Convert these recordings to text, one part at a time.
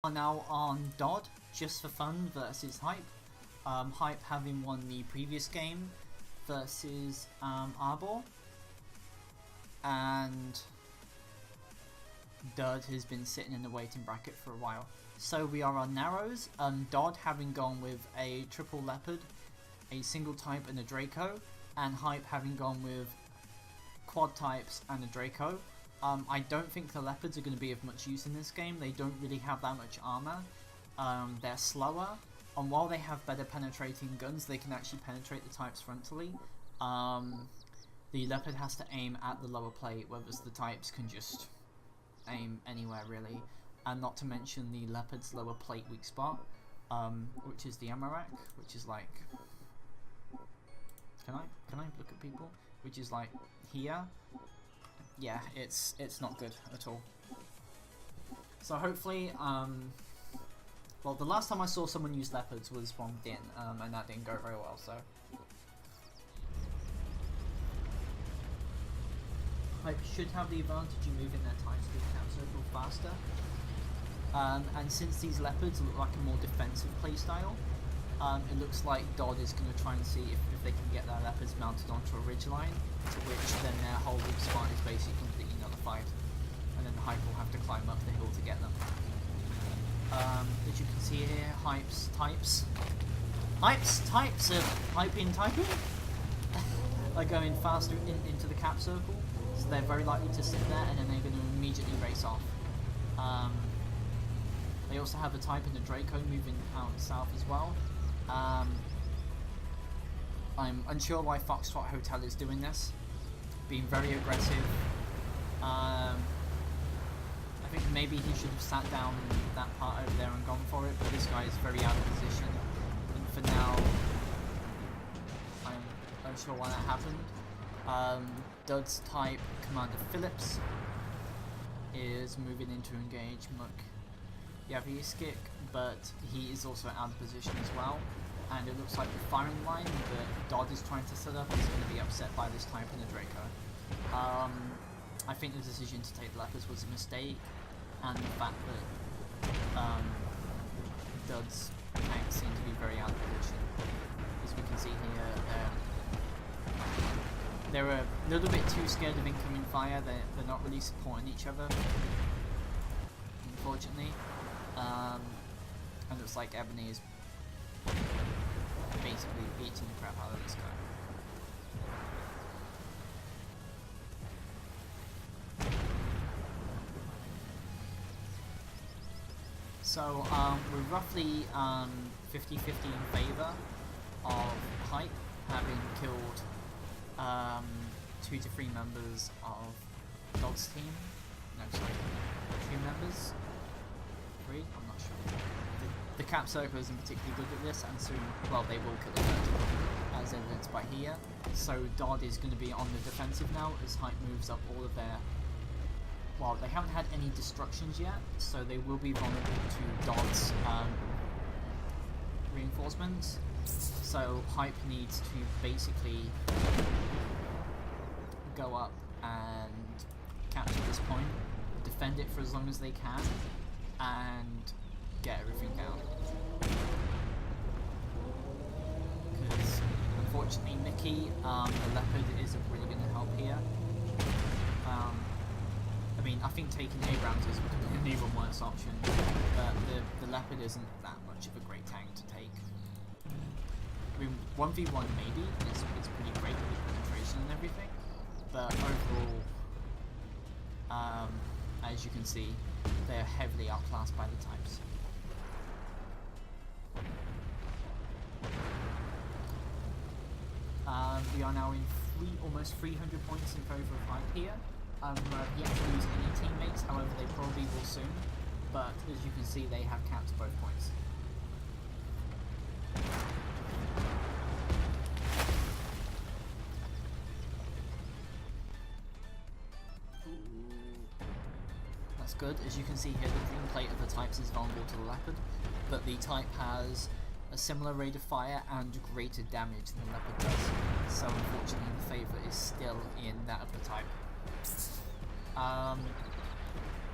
Are now on DOD, just for fun, versus Hype. Hype having won the previous game versus Arbor, and DOD has been sitting in the waiting bracket for a while. So we are on Narrows, DOD having gone with a triple Leopard, a single type and a Draco, and Hype having gone with quad types and a Draco. I don't think the Leopards are going to be of much use in this game. They don't really have that much armor. They're slower, and while they have better penetrating guns, they can actually penetrate the types frontally. The Leopard has to aim at the lower plate, whereas the types can just aim anywhere really. And not to mention the Leopard's lower plate weak spot, which is the ammo rack, which is like... Can I look at people? Which is like here. Yeah, it's not good at all. So hopefully, well, the last time I saw someone use Leopards was from Din, and that didn't go very well, so. Hype should have the advantage in moving their types through the camp circle faster. And since these Leopards look like a more defensive playstyle, it looks like DOD is going to try and see if they can get their Leopards mounted onto a ridgeline, to which then their whole weak spot is basically completely nullified, and then the Hype will have to climb up the hill to get them. As you can see here, Hype's types are typing are going faster into the cap circle, so they're very likely to sit there and then they're going to immediately race off. They also have a type in the Draco moving out south as well. I'm unsure why Foxtrot Hotel is doing this, being very aggressive. I think maybe he should have sat down in that part over there and gone for it, but this guy is very out of position, and for now I'm unsure why that happened. DOD's type, Commander Phillips, is moving into engage Muck Yaviskik, but he is also out of position as well. And it looks like the firing line that DOD is trying to set up is going to be upset by this type in the Draco. I think the decision to take the Leopards was a mistake, and the fact that DOD's tanks seem to be very out of position. As we can see here, they're a little bit too scared of incoming fire. They're not really supporting each other, unfortunately. And it looks like Ebony is basically beating the crap out of this guy. So we're roughly 50-50 in favour of Hype, having killed 2 to 3 members of DOD's team. No, sorry, 2 members. 3? I'm not sure. The cap circle isn't particularly good at this, and soon, well, they will kill the vertical, as evidenced by here. So DOD is going to be on the defensive now as Hype moves up all of their... Well, they haven't had any destructions yet, so they will be vulnerable to DOD's reinforcements. So Hype needs to basically go up and capture this point, defend it for as long as they can, and get everything down. Because unfortunately Mickey, the Leopard, isn't really going to help here. I mean, I think taking Abrams is an even worse option, but the Leopard isn't that much of a great tank to take. I mean, 1v1 maybe, it's pretty great with penetration and everything, but overall, as you can see, they're heavily outclassed by the types. We are now in almost 300 points in favour of Hype here. Yet to lose any teammates, however they probably will soon, but as you can see they have capped both points. That's good. As you can see here, the green plate of the types is vulnerable to the Leopard, but the type has a similar rate of fire and greater damage than the Leopard does, so unfortunately the favour is still in that of the type.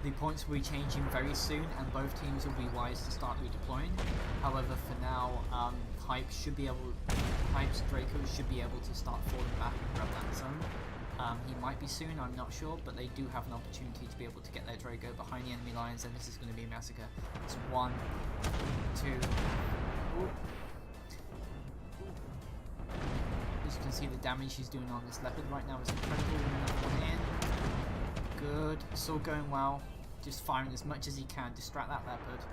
The points will be changing very soon, and both teams will be wise to start redeploying. However, for now, Hype's Draco should be able to start falling back and grab that zone. He might be soon, I'm not sure, but they do have an opportunity to be able to get their Draco behind the enemy lines, and this is going to be a massacre. It's 1, 2. Ooh. As you can see, the damage he's doing on this Leopard right now is incredible. Another one in. Good. It's all going well. Just firing as much as he can. Distract that Leopard.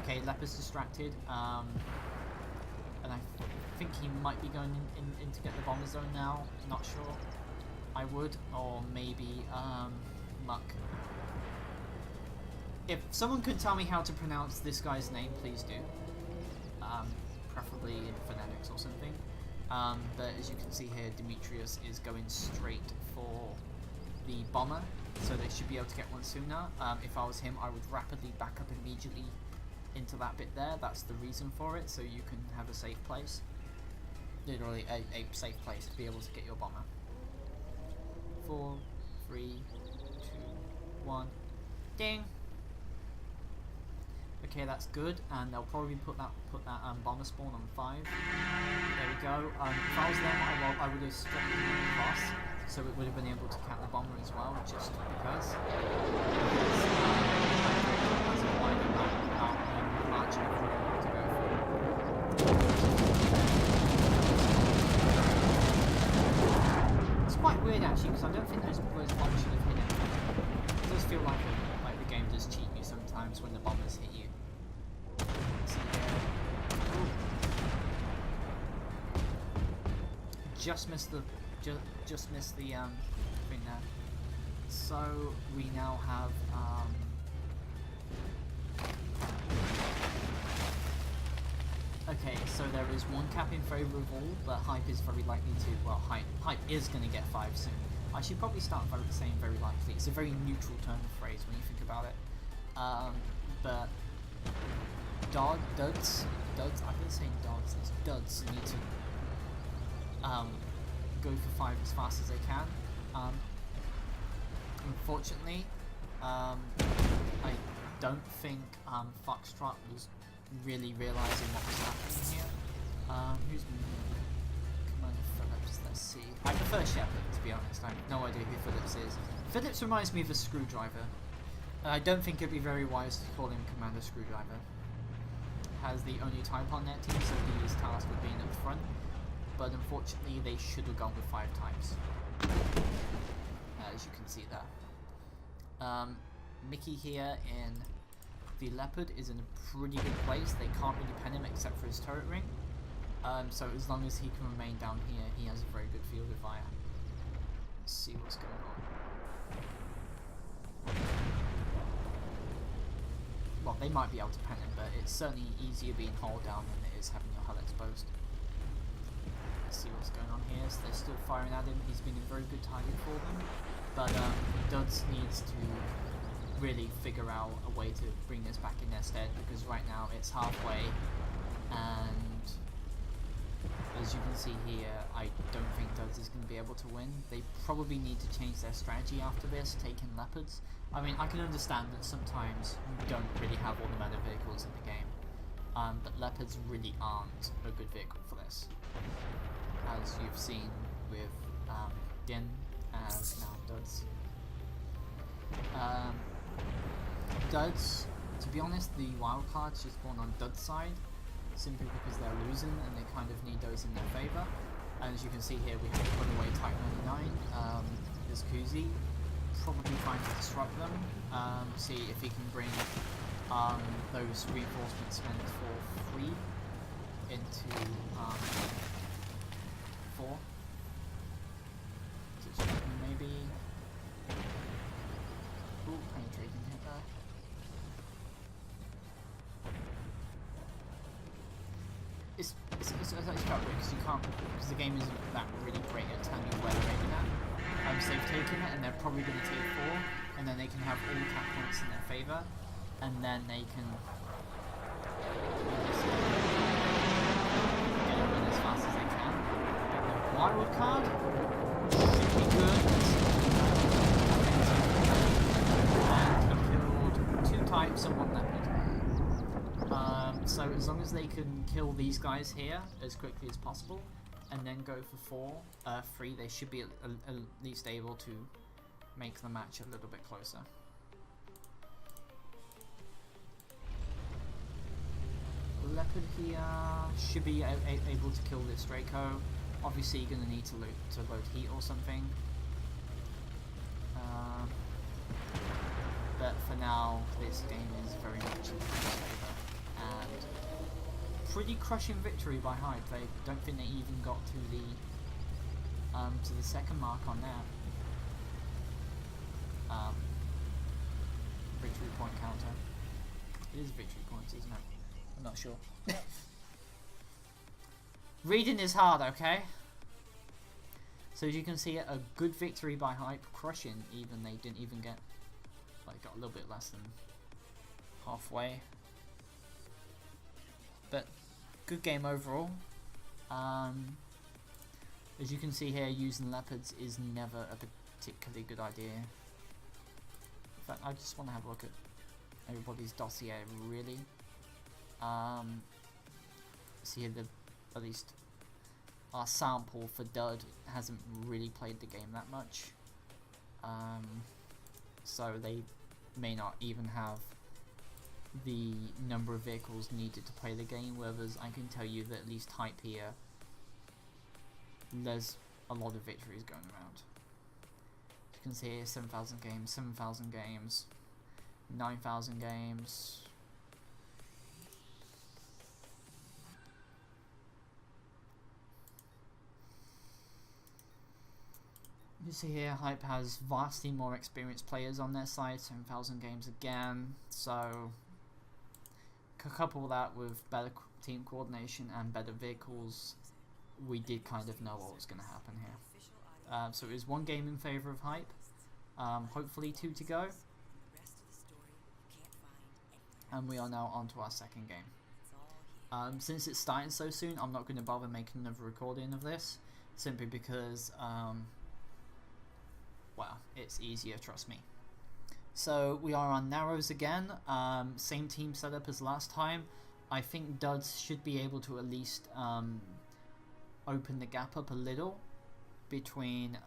Okay, Leopard's distracted. And I think he might be going in to get the bomber zone now. Not sure. I would. Or maybe Muck. If someone could tell me how to pronounce this guy's name, please do. Preferably in phonetics or something. But as you can see here, Demetrius is going straight for the bomber, so they should be able to get one sooner. If I was him, I would rapidly back up immediately into that bit there. That's the reason for it, so you can have a safe place. Literally a safe place to be able to get your bomber. 4, 3, 2, 1. Ding! Okay, that's good, and they'll probably put that bomber spawn on 5. There we go. If I was them, I would have struck it across, so it would have been able to count the bomber as well, just because. It's quite weird actually, because I don't think those bombs should have hit him. It does feel like the game does cheat you sometimes when the bombers hit you. Just missed the thing there. So we now have okay, so there is one cap in favour of all, but Hype is very likely to, well, Hype is going to get 5 soon. I should probably start saying very likely. It's a very neutral turn of phrase when you think about it. But duds, I've been saying dogs, it's duds need to go for 5 as fast as they can. Unfortunately, I don't think Foxtrot was really realising what was happening here. Who's Commander Phillips? Let's see. I prefer Shepard, to be honest. I have no idea who Phillips is. Phillips reminds me of a screwdriver. I don't think it'd be very wise to call him Commander Screwdriver. Has the only type on their team, so he is tasked with being at the front. But unfortunately, they should have gone with 5 types. As you can see there. Mickey here in the Leopard is in a pretty good place. They can't really pen him except for his turret ring. So as long as he can remain down here, he has a very good field of fire. Let's see what's going on. Well, they might be able to pen him, but it's certainly easier being hauled down than it is having your hull exposed. Let's see what's going on here. So they're still firing at him. He's been a very good target for them, but Duds needs to really figure out a way to bring this back in their stead, because right now it's halfway, and as you can see here, I don't think Duds is going to be able to win. They probably need to change their strategy after this, taking Leopards. I mean, I can understand that sometimes you don't really have all the meta vehicles in the game, but Leopards really aren't a good vehicle for this, as you've seen with Din as now Duds. Duds, to be honest, the wildcards just spawn on Duds' side, simply because they're losing and they kind of need those in their favour. And as you can see here, we have to put away Type 99. There's Kuzi, probably trying to disrupt them, see if he can bring those reinforcements meant for 3 into 4. So maybe... Ooh, penetrating hit there. It's actually quite weird because you can't, because the game isn't that really great at telling you where they're aiming at. So they've taken it and they're probably going to take 4, and then they can have all attack points in their favour, and then they can get it in as fast as they can. But the wild card should be good. And somewhat leopard. So as long as they can kill these guys here as quickly as possible, and then go for 3, they should be at least able to make the match a little bit closer. Leopard here should be able to kill this Draco. Obviously you're going to need to load heat or something. But for now, this game is very much in his favour. And pretty crushing victory by Hype. I don't think they even got to the second mark on that. Victory point counter. It is victory points, isn't it? I'm not sure. Reading is hard, okay? So as you can see, a good victory by Hype, crushing. Even they didn't even get, like, got a little bit less than halfway. But good game overall. As you can see here, using leopards is never a particularly good idea. In fact, I just want to have a look at everybody's dossier, really. See here, at least our sample for DOD hasn't really played the game that much. So they may not even have the number of vehicles needed to play the game, whereas I can tell you that at least Hype here, there's a lot of victories going around. You can see here 7,000 games, 7,000 games, 9,000 games. You see here, Hype has vastly more experienced players on their side, 7,000 games again, so couple that with better team coordination and better vehicles, we did kind of know what was going to happen here. So it was 1 game in favour of Hype, hopefully 2 to go, and we are now on to our second game. Since it's starting so soon, I'm not going to bother making another recording of this, simply because well, it's easier, trust me. So we are on Narrows again, same team setup as last time. I think Duds should be able to at least open the gap up a little between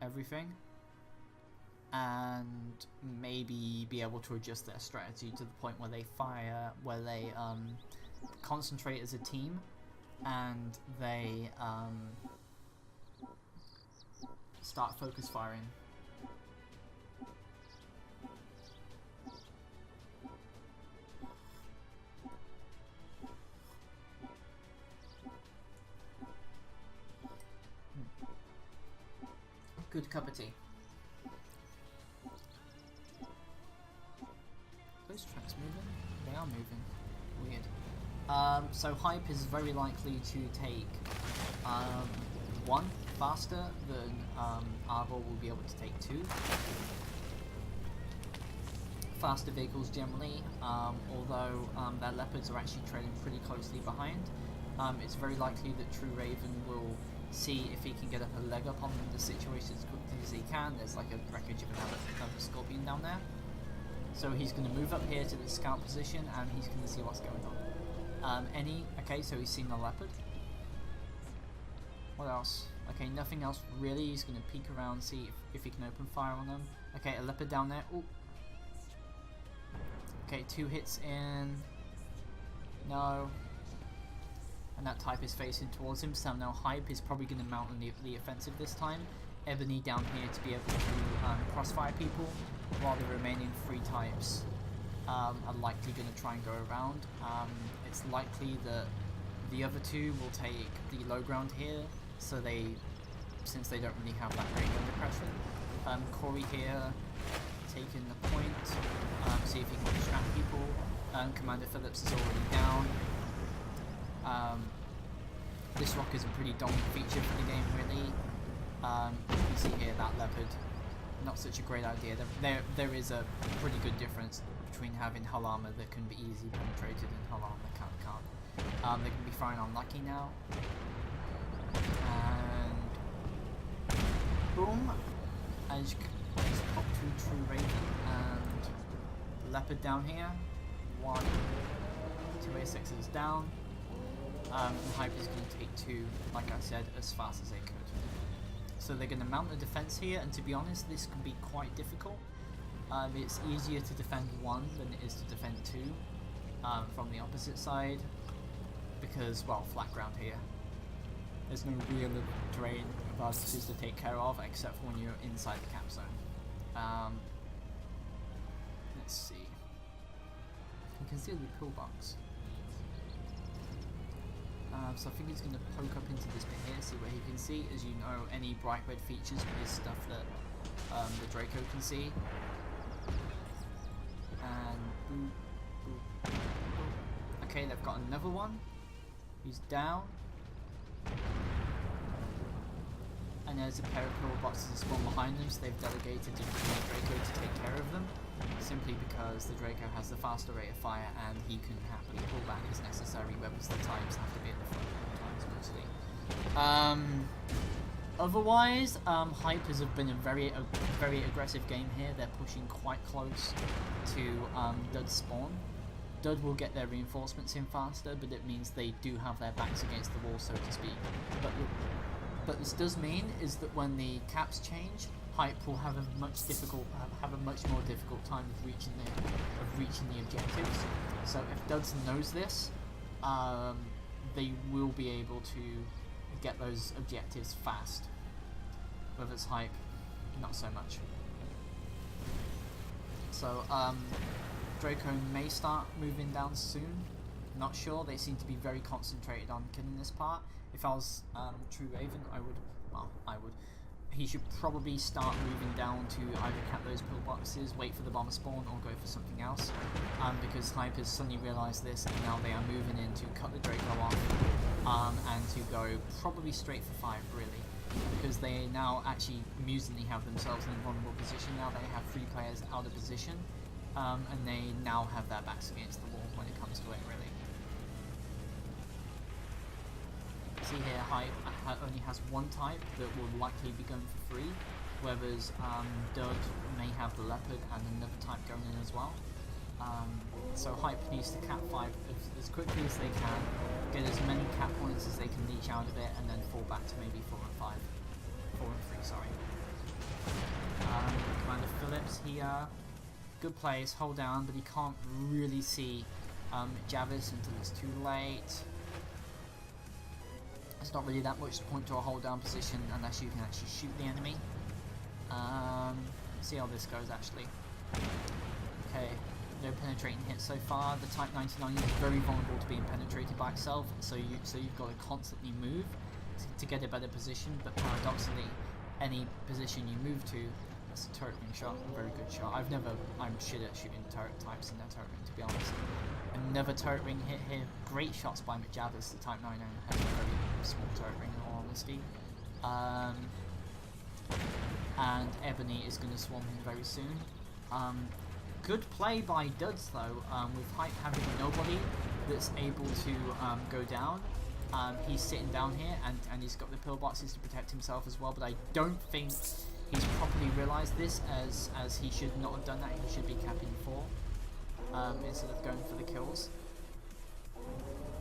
everything, and maybe be able to adjust their strategy to the point where they concentrate as a team, and they start focus firing. Good cup of tea. Those tracks moving? They are moving. Weird. So Hype is very likely to take 1 faster than Arvo will be able to take 2. Faster vehicles generally, although their leopards are actually trailing pretty closely behind. It's very likely that True Raven will see if he can get a leg up on the situation as quickly as he can. There's like a wreckage of another Scorpion down there. So he's going to move up here to the scout position, and he's going to see what's going on. Okay, so he's seen the leopard. What else? Okay, nothing else really. He's going to peek around, see if he can open fire on them. Okay, a leopard down there. Ooh. Okay, 2 hits in. No. And that type is facing towards him, so now Hype is probably going to mount on the offensive this time. Ebony down here to be able to crossfire people, while the remaining 3 types are likely going to try and go around. It's likely that the other 2 will take the low ground here, so since they don't really have that range under pressure. Corey here taking the point, see if he can distract people. Commander Phillips is already down. This rock is a pretty dominant feature for the game, really. You can see here that leopard, not such a great idea. There is a pretty good difference between having hull armor that can be easily penetrated and hull armor that can't. They can be firing on Lucky now. And boom! As top 2 True Raven and Leopard down here. 1, 2 A6s down. And Hype is going to take 2, like I said, as fast as they could. So they're going to mount a defense here, and to be honest, this can be quite difficult. It's easier to defend 1 than it is to defend 2 from the opposite side, because, well, flat ground here. There's no real terrain advantages to take care of, except for when you're inside the cap zone. Let's see. You can see the pillbox. So I think he's going to poke up into this bit here, see what he can see. As you know, any bright red features is stuff that the Draco can see. And boop, boop, boop. Okay, they've got another one. He's down. And there's a pair of pillboxes that spawn behind them, so they've delegated to the Draco to take care of them. Simply because the Draco has the faster rate of fire and he can happily pull back as necessary, whereas the types have to be at the front all times mostly. Otherwise, Hype has been a very aggressive game here. They're pushing quite close to Dud's spawn. Dud will get their reinforcements in faster, but it means they do have their backs against the wall, so to speak. But this does mean is that when the caps change, Hype will have a much more difficult time of reaching the objectives. So if Duds knows this, they will be able to get those objectives fast. Whether it's Hype, not so much. So Draco may start moving down soon. Not sure. They seem to be very concentrated on killing this part. If I was True Raven, I would. He should probably start moving down to either cap those pillboxes, wait for the bomber spawn, or go for something else. Because Hype has suddenly realised this, and now they are moving in to cut the Draco off, and to go probably straight for 5, really. Because they now actually amusingly have themselves in a vulnerable position. Now they have 3 players out of position, and they now have their backs against the wall when it comes to it, really. See here, Hype only has 1 type that will likely be going for free, whereas Dud may have the Leopard and another type going in as well. So Hype needs to cap 5 as quickly as they can, get as many cap points as they can leech out of it, and then fall back to maybe 4 and 5. 4 and 3, sorry. Commander Phillips here. Good place, hold down, but he can't really see Javis until it's too late. It's not really that much point to a hold down position unless you can actually shoot the enemy. See how this goes actually. Okay, no penetrating hits so far. The Type 99 is very vulnerable to being penetrated by itself, so you've got to constantly move to get a better position. But paradoxically, any position you move to, that's a turret ring shot, a very good shot. I'm shit at shooting turret types in their turret ring, to be honest. Another turret ring hit here. Great shots by McJavis. The Type 99 has a very small turret ring, in all honesty. And Ebony is going to swarm him very soon. Good play by Duds though, with Hype having nobody that's able to go down. He's sitting down here and he's got the pillboxes to protect himself as well, but I don't think he's properly realised this, as he should not have done that. He should be capping 4 instead of going for the kills.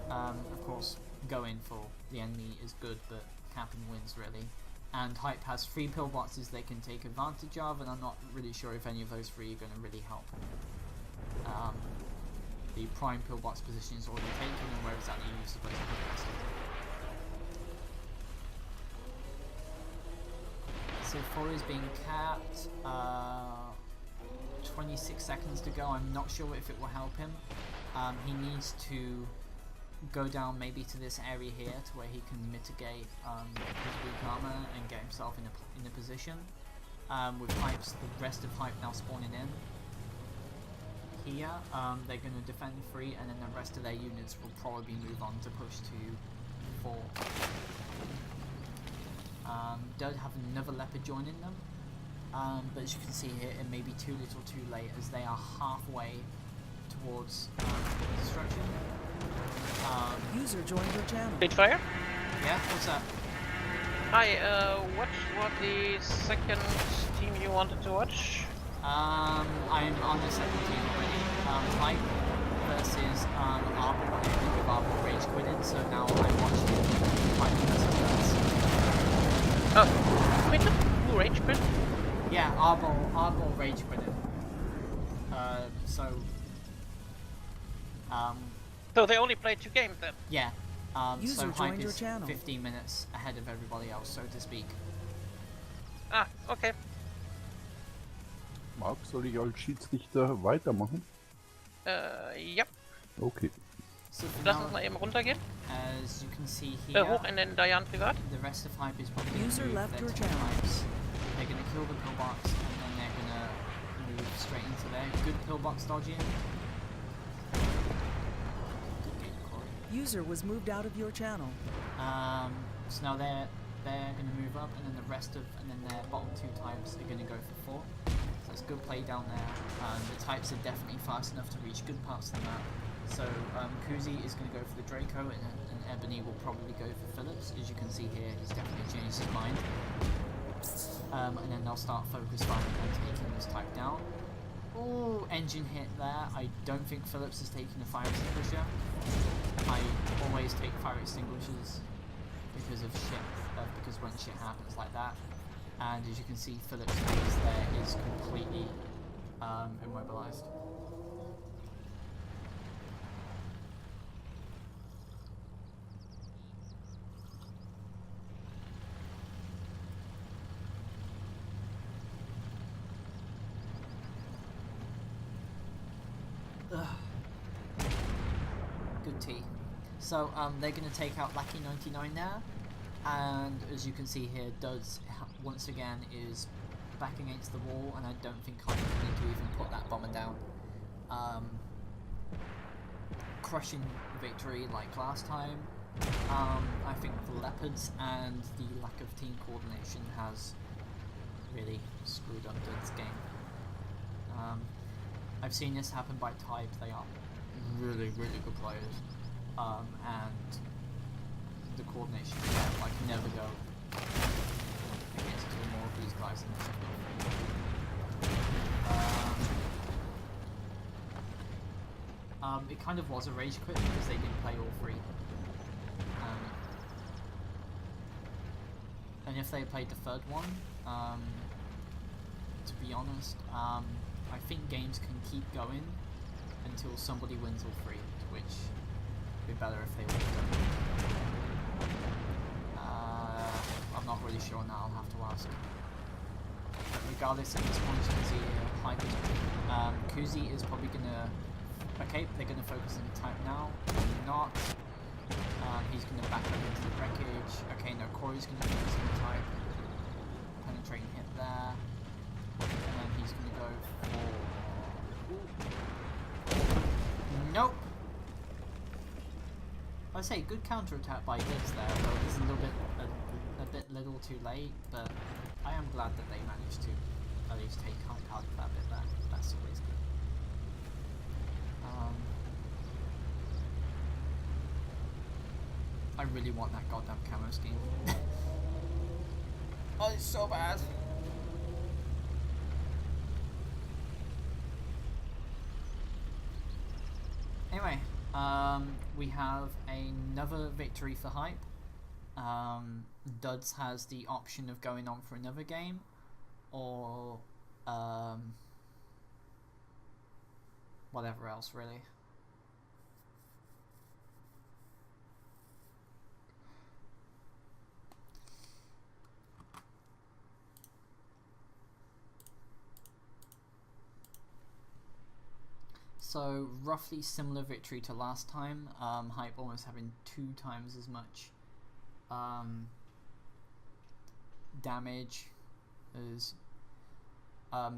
Of course, going for the enemy is good, but capping wins really. And Hype has 3 pillboxes they can take advantage of, and I'm not really sure if any of those 3 are going to really help. The prime pillbox position is already taken, and where exactly are you supposed to put this? So 4 is being capped. 26 seconds to go. I'm not sure if it will help him. He needs to go down maybe to this area here to where he can mitigate his weak armor and get himself in a position. With the rest of Hype now spawning in here, they're going to defend 3, and then the rest of their units will probably move on to push to 4. Dud have another Leopard joining them, but as you can see here, it may be too little too late, as they are halfway towards destruction. User joined your channel. Spitfire? Yeah, what's up? Hi, what was the second team you wanted to watch? I'm on the second team already. Hype versus Arbor, and I think of Arbor rage quitted, so now I'm watching Hype versus Birds. Oh, wait, who rage quit? Yeah, Arbor rage quitted. So they only played 2 games then? Yeah. User So Hype joined your is channel. 15 minutes ahead of everybody else, so to speak. Ah, okay. Marc, soll ich als Schiedsrichter weitermachen? Ja. Okay. So for Lass now, uns mal eben runtergehen. as you can see here, Hoch in den Diane Privat. the rest of Hype is probably going User to move left their your 10 channel. types. They're going to kill the pillbox, and then they're going to move straight into their good pillbox dodging. Good game, Corey. User was moved out of your channel. So now they're going to move up, and then their bottom 2 types are going to go for 4. So it's good play down there. The types are definitely fast enough to reach good parts of the map. So Kuzi is going to go for the Draco, and Ebony will probably go for Phillips. As you can see here, he's definitely changed his mind. And then they'll start focus firing on taking this type down. Ooh, engine hit there. I don't think Phillips is taking a fire extinguisher. I always take fire extinguishers because of shit, because when shit happens like that. And as you can see, Phillips' face there is completely immobilized. Ugh. Good tea. So they're going to take out Lucky 99 now, and as you can see here, Duds once again is back against the wall, and I don't think I need to even put that bomber down. Crushing victory like last time. I think the Leopards and the lack of team coordination has really screwed up Duds' game. I've seen this happen by type. They are really, really good players, and the coordination, like, never go against 2 more of these guys in the it kind of was a rage quit because they didn't play all 3. And if they played the 3rd one, to be honest, I think games can keep going until somebody wins all 3, which would be better if they would have done. I'm not really sure now, I'll have to ask. But regardless, at this point you can see Hype is Kuzi is probably gonna... Okay, they're gonna focus on the type now. Not. He's gonna back up into the wreckage. Okay, no, Corey's gonna focus on the type. Penetrating hit there. And then he's gonna go for... Nope! I'd say good counter-attack by Dids there, though it's a little too late, but I am glad that they managed to at least take Hype out of that bit there. That's always good. I really want that goddamn camo scheme. Oh, it's so bad. Anyway, we have another victory for Hype. Duds has the option of going on for another game, or whatever else, really. So roughly similar victory to last time. Hype almost having 2 times as much damage as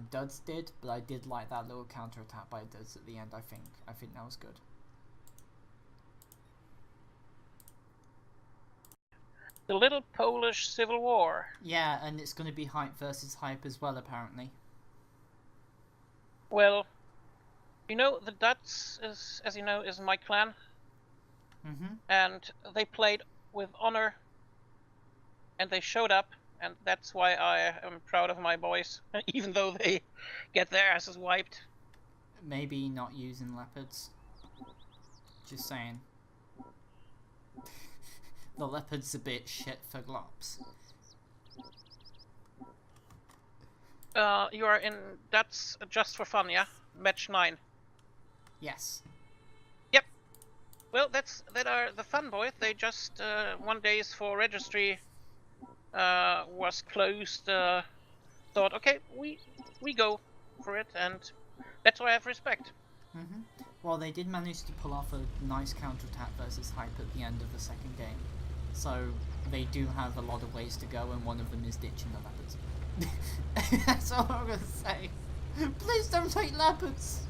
Duds did, but I did like that little counter attack by Duds at the end. I think that was good. The little Polish civil war. Yeah, and it's going to be Hype versus Hype as well, apparently. Well, you know, the Dutch is, as you know, is my clan. Mm-hmm. And they played with honor, and they showed up, and that's why I am proud of my boys, even though they get their asses wiped. Maybe not using leopards. Just saying. The leopard's a bit shit for GLOPS. You are in. That's just for fun, yeah. Match 9. Yes. Yep. Well, that are the fun boys. They just 1 days for registry was closed. Thought, okay, we go for it, and that's why I have respect. Well, they did manage to pull off a nice counterattack versus Hype at the end of the second game, so they do have a lot of ways to go, and one of them is ditching the leopards. That's all I'm gonna say. Please don't take leopards.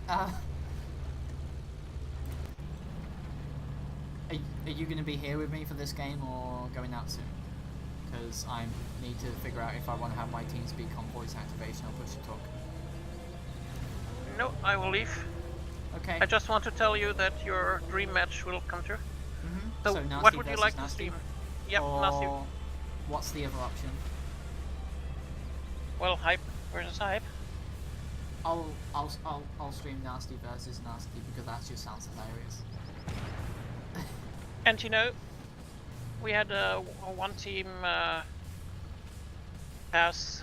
Are you gonna be here with me for this game or going out soon? Because I need to figure out if I want to have my team speak on voice activation or push to talk. No, I will leave. Okay. I just want to tell you that your dream match will come true. So Nasty what would you versus like to Nasty? stream? Yep, Or Nasty. what's the other option? Well, Hype versus Hype. I'll stream Nasty versus Nasty because that just sounds hilarious. And you know, we had one team has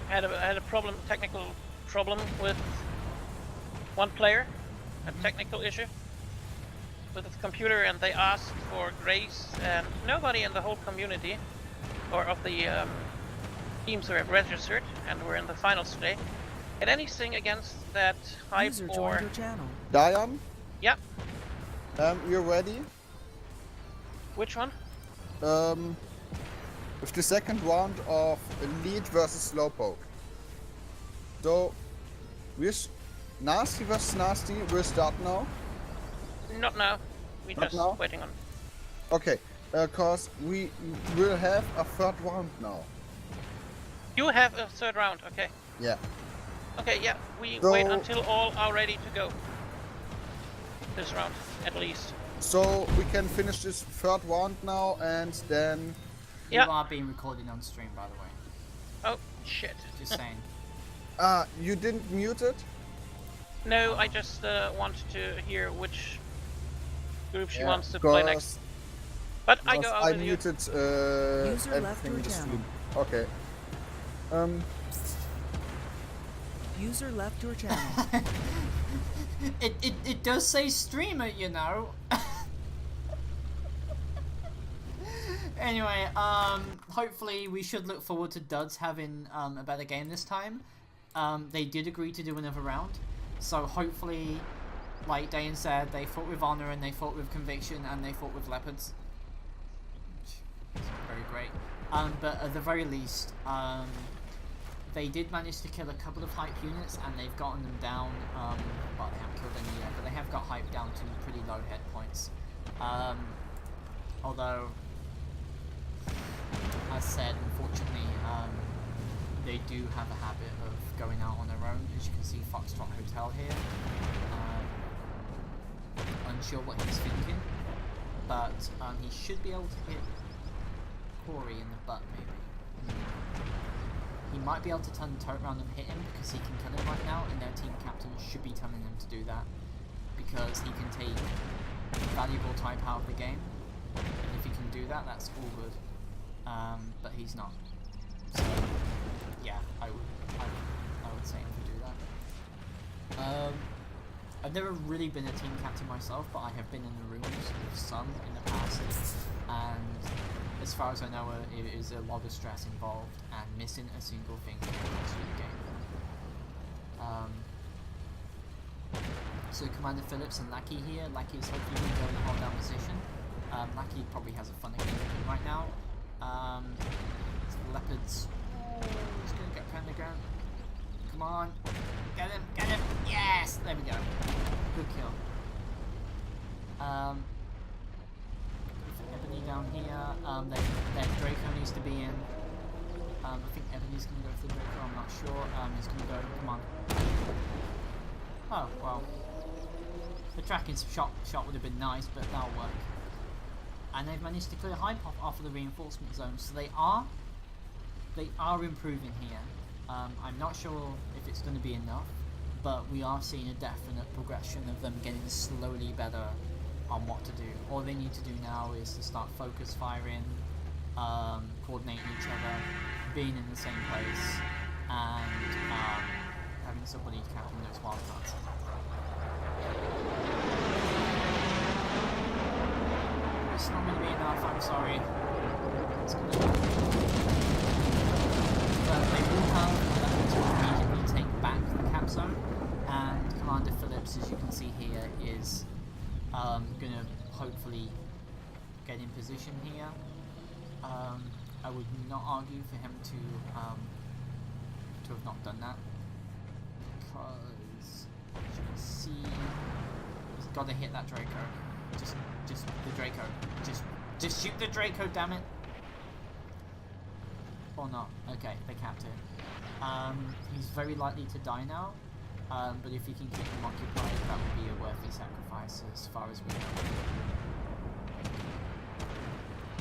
had a technical problem with one player, a technical issue with the computer, and they asked for grace, and nobody in the whole community or of the teams who have registered and were in the finals today had anything against that Hype User or joined your channel. Diane, yeah. you're ready Which one? with the second round of Elite versus Slowpoke. So, Nasty versus Nasty will start now. Not now. We Not just now? waiting on. Okay, cause we will have a third round now. You have a third round, okay. Yeah. Okay, yeah, we So- wait until all are ready to go. This round, at least. So we can finish this third round now, and then Yeah. You are being recorded on stream, by the way. Oh, shit. Just saying. you didn't mute it. No, I just wanted to hear which group she Yeah, wants to play next. But I go because out I with you. muted User left everything your in the channel. stream. Okay. User left your channel. It does say streamer, you know. Anyway, hopefully we should look forward to Duds having a better game this time. They did agree to do another round, so hopefully, like Dane said, they fought with honor and they fought with conviction and they fought with leopards. Which is very great. But at the very least, they did manage to kill a couple of hype units and they've gotten them down. Well, they haven't killed any yet, but they have got hype down to pretty low hit points. Although, as said, unfortunately, they do have a habit of going out on their own. As you can see, Foxtrot Hotel here. Unsure what he's thinking, but he should be able to hit Corey in the butt, maybe. He might be able to turn the turret around and hit him because he can kill him right now, and their team captain should be telling him to do that because he can take valuable type out of the game, and if he can do that, that's all good. But he's not. So yeah, I would say him to do that. I've never really been a team captain myself, but I have been in the rooms with some in the past, and as far as I know, it is a lot of stress involved, and missing a single thing can cost you the game. So Commander Phillips and Lackey here. Lackey is hopefully going to go in a hold down position. Lackey probably has a funny game right now. So the Leopards. Oh, he's going to get put on the ground. Come on. Get him, get him. Yes! There we go. Good kill. Ebony down here. Their Draco needs to be in. I think Ebony's going to go for the Draco, I'm not sure. He's going to go, come on. Oh, well. The tracking shot would have been nice, but that'll work. and they've managed to clear Hype off of the reinforcement zone, so they are improving here. I'm not sure if it's going to be enough, but we are seeing a definite progression of them getting slowly better on what to do. All they need to do now is to start focus firing, coordinating each other, being in the same place, and having somebody counting those wildcards. It's not going to be enough, I'm sorry. It's gonna but they will have enough to immediately take back the cap zone, and Commander Phillips, as you can see here, is going to hopefully get in position here. I would not argue for him to have not done that, because as you can see, he's got to hit that Draco. Just the Draco. Just shoot the Draco, damn it. Or not. Okay, they capped it. He's very likely to die now. But if you can keep him occupied, that would be a worthy sacrifice as far as we know.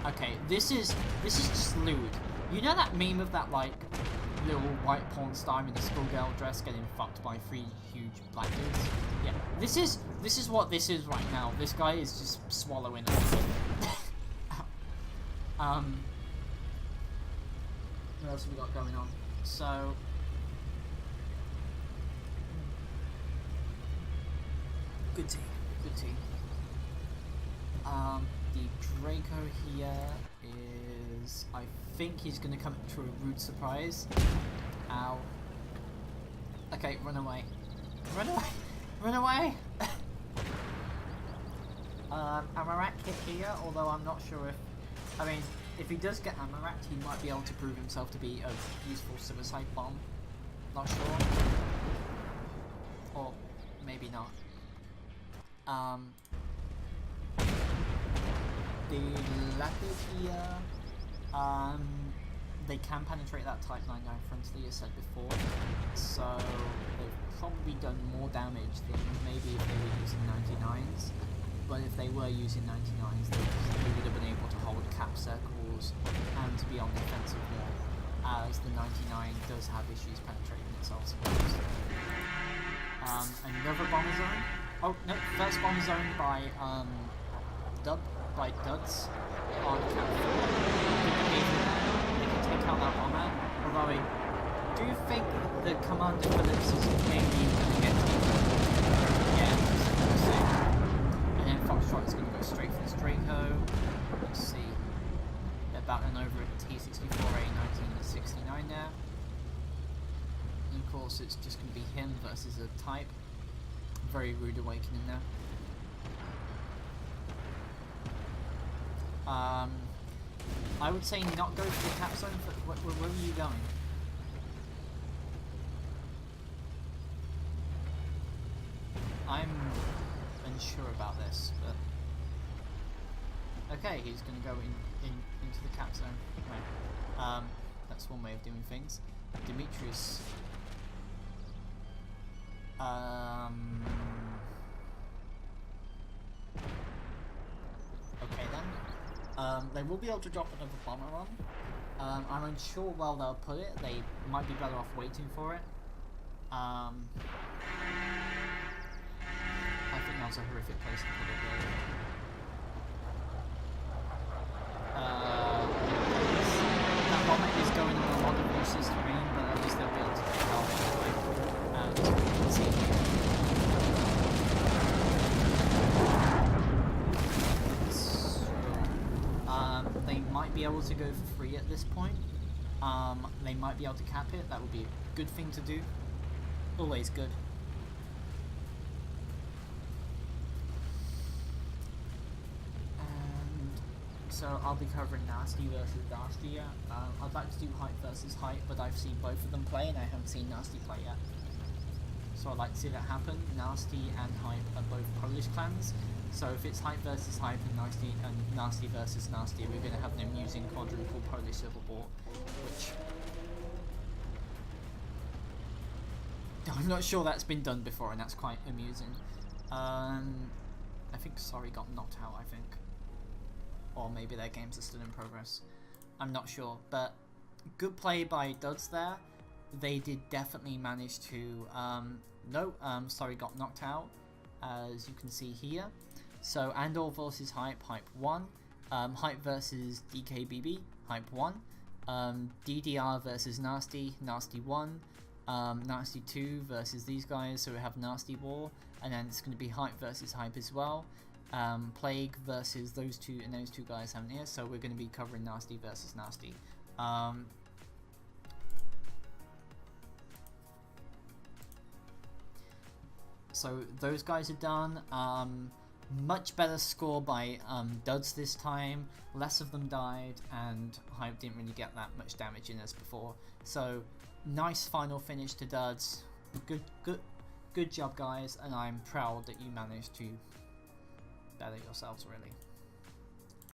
Okay, this is just lewd. You know that meme of that like little white porn star in a schoolgirl dress getting fucked by 3 huge black dudes? Yeah, this is what this is right now. This guy is just swallowing everything. What else have we got going on? So good team. The Draco here is, I think he's going to come to a rude surprise. Ow. Okay, run away. Run away! Amarak hit here, although I'm not sure if he does get Amarak, he might be able to prove himself to be a useful suicide bomb. Not sure. Or maybe not. The Leopard here, they can penetrate that Type 99 frontally, as said before, so they've probably done more damage than maybe if they were using 99s, but if they were using 99s, they would have been able to hold cap circles and to be on the offensive more, as the 99 does have issues penetrating itself sometimes. Another bomber zone. Oh no, first bomber zone by Duds on cap 4. They can take out that bomber, although I do think the Commander Phillips is maybe going to get and then Foxtrot is going to go straight for this Draco. Let's see, they're battling over at T64A 1969 there, and of course it's just going to be him versus a Type. Very rude awakening there. I would say not go for the cap zone. Where were you going? I'm unsure about this, but okay, he's going to go into the cap zone. Right. That's one way of doing things. Demetrius. Okay then. They will be able to drop another bomber on. I'm unsure where they'll put it. They might be better off waiting for it. I think that was a horrific place to put it though. That bomber is going on a lot of useless terrain, but at least they'll be able to get it off anyway. As we can see here. They might be able to go for free at this point. They might be able to cap it. That would be a good thing to do. Always good. And so I'll be covering Nasty versus Nasty. I'd like to do Hype versus Hype, but I've seen both of them play and I haven't seen Nasty play yet. So I'd like to see that happen. Nasty and Hype are both Polish clans. So if it's Hype versus Hype and Nasty versus Nasty, we're going to have an amusing quadruple Polish Civil War, which I'm not sure that's been done before, and that's quite amusing. I think Sorry got knocked out, I think. or maybe their games are still in progress. I'm not sure, but good play by Duds there. They did definitely manage to, got knocked out, as you can see here. So Andor versus Hype, Hype 1. Hype versus DKBB, Hype 1. DDR versus Nasty, Nasty 1. Nasty 2 versus these guys, so we have Nasty War. And then it's going to be Hype versus Hype as well. Plague versus those two, and those two guys haven't here, so we're going to be covering Nasty versus Nasty. So those guys are done. Much better score by Duds this time. Less of them died, and Hype didn't really get that much damage in as before. So nice final finish to Duds. Good job, guys, and I'm proud that you managed to better yourselves, really.